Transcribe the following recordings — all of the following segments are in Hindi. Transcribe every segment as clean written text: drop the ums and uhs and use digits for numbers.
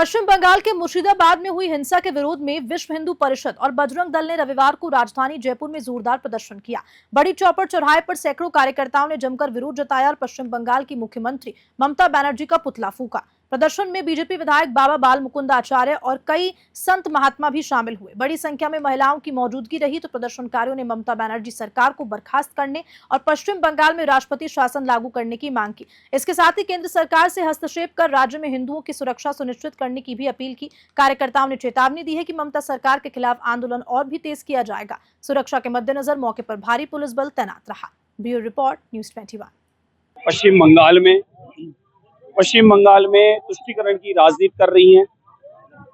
पश्चिम बंगाल के मुर्शिदाबाद में हुई हिंसा के विरोध में विश्व हिंदू परिषद और बजरंग दल ने रविवार को राजधानी जयपुर में जोरदार प्रदर्शन किया। बड़ी चौपड़ चौराहे पर सैकड़ों कार्यकर्ताओं ने जमकर विरोध जताया और पश्चिम बंगाल की मुख्यमंत्री ममता बनर्जी का पुतला फूंका। प्रदर्शन में बीजेपी विधायक बाबा बाल मुकुंद आचार्य और कई संत महात्मा भी शामिल हुए। बड़ी संख्या में महिलाओं की मौजूदगी रही तो प्रदर्शनकारियों ने ममता बनर्जी सरकार को बर्खास्त करने और पश्चिम बंगाल में राष्ट्रपति शासन लागू करने की मांग की। इसके साथ ही केंद्र सरकार से हस्तक्षेप कर राज्य में हिंदुओं की सुरक्षा सुनिश्चित करने की भी अपील की। कार्यकर्ताओं ने चेतावनी दी है कि ममता सरकार के खिलाफ आंदोलन और भी तेज किया जाएगा। सुरक्षा के मद्देनजर मौके पर भारी पुलिस बल तैनात रहा। Bureau report, news 21। पश्चिम बंगाल में तुष्टीकरण की राजनीति कर रही हैं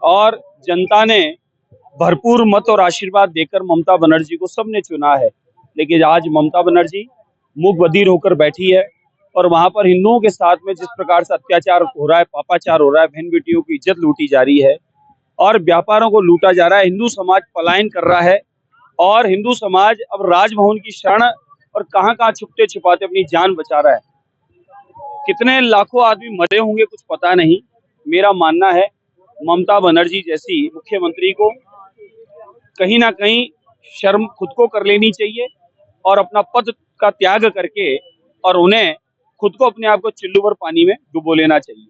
और जनता ने भरपूर मत और आशीर्वाद देकर ममता बनर्जी को सबने चुना है। लेकिन आज ममता बनर्जी मुख बधिर होकर बैठी है और वहां पर हिंदुओं के साथ में जिस प्रकार से अत्याचार हो रहा है, पापाचार हो रहा है, बहन बेटियों की इज्जत लूटी जा रही है और व्यापारों को लूटा जा रहा है। हिंदू समाज पलायन कर रहा है और हिंदू समाज अब राजभवन की शरण और कहां छुपते छुपाते अपनी जान बचा रहा है। कितने लाखों आदमी मरे होंगे कुछ पता नहीं। मेरा मानना है ममता बनर्जी जैसी मुख्यमंत्री को कहीं ना कहीं शर्म खुद को कर लेनी चाहिए और अपना पद का त्याग करके और उन्हें खुद को अपने आप को चिल्लू भर पानी में डुबो लेना चाहिए।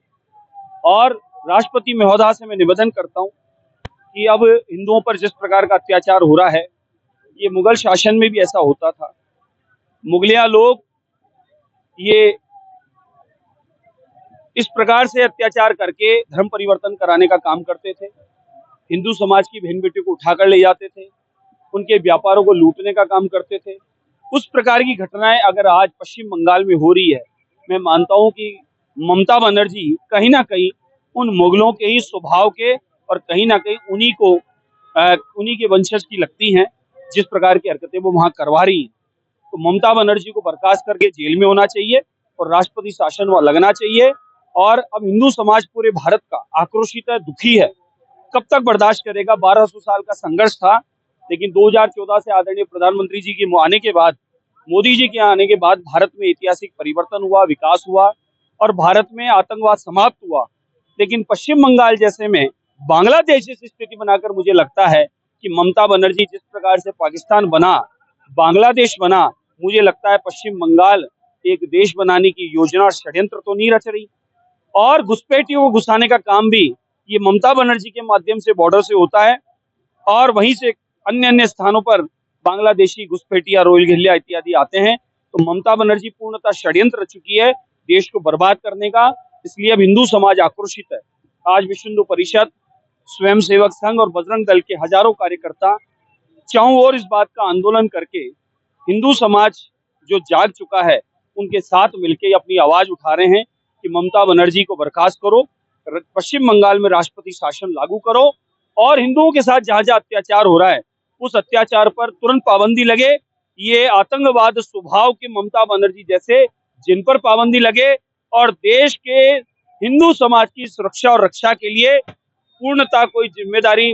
और राष्ट्रपति महोदय से मैं निवेदन करता हूं कि अब हिंदुओं पर जिस प्रकार का अत्याचार हो रहा है, ये मुगल शासन में भी ऐसा होता था। मुगलिया लोग ये इस प्रकार से अत्याचार करके धर्म परिवर्तन कराने का काम करते थे। हिंदू समाज की बहन बेटियों को उठाकर ले जाते थे, उनके व्यापारों को लूटने का काम करते थे। उस प्रकार की घटनाएं अगर आज पश्चिम बंगाल में हो रही है, मैं मानता हूं कि ममता बनर्जी कहीं ना कहीं उन मुगलों के ही स्वभाव के और कहीं ना कहीं उन्हीं के वंशज की लगती हैं, जिस प्रकार की हरकतें वो वहां करवा रही हैं। तो ममता बनर्जी को बर्खास्त करके जेल में होना चाहिए और राष्ट्रपति शासन वहां लगना चाहिए। और अब हिंदू समाज पूरे भारत का आक्रोशित है, दुखी है। कब तक बर्दाश्त करेगा? 1200 साल का संघर्ष था, लेकिन 2014 से आदरणीय प्रधानमंत्री जी के आने के बाद, मोदी जी के आने के बाद भारत में ऐतिहासिक परिवर्तन हुआ, विकास हुआ और भारत में आतंकवाद समाप्त हुआ। लेकिन पश्चिम बंगाल जैसे में बांग्लादेश जैसी स्थिति बनाकर मुझे लगता है कि ममता बनर्जी जिस प्रकार से पाकिस्तान बना, बांग्लादेश बना, मुझे लगता है पश्चिम बंगाल एक देश बनाने की योजना षड्यंत्र तो नहीं रच रही। और घुसपैठियों को घुसाने का काम भी ये ममता बनर्जी के माध्यम से बॉर्डर से होता है और वहीं से अन्य स्थानों पर बांग्लादेशी घुसपैठिया, रोहिंग्या इत्यादि आते हैं। तो ममता बनर्जी पूर्णतः षड्यंत्र रच चुकी है देश को बर्बाद करने का। इसलिए अब हिंदू समाज आक्रोशित है। आज विश्व हिंदू परिषद, स्वयं सेवक संघ और बजरंग दल के हजारों कार्यकर्ता चारों ओर इस बात का आंदोलन करके हिंदू समाज जो जाग चुका है उनके साथ मिलकर अपनी आवाज उठा रहे हैं कि ममता बनर्जी को बर्खास्त करो, पश्चिम बंगाल में राष्ट्रपति शासन लागू करो और हिंदुओं के साथ जहां जहां अत्याचार हो रहा है उस अत्याचार पर तुरंत पाबंदी लगे। ये आतंकवाद स्वभाव के ममता बनर्जी जैसे जिन पर पाबंदी लगे और देश के हिंदू समाज की सुरक्षा और रक्षा के लिए पूर्णतः कोई जिम्मेदारी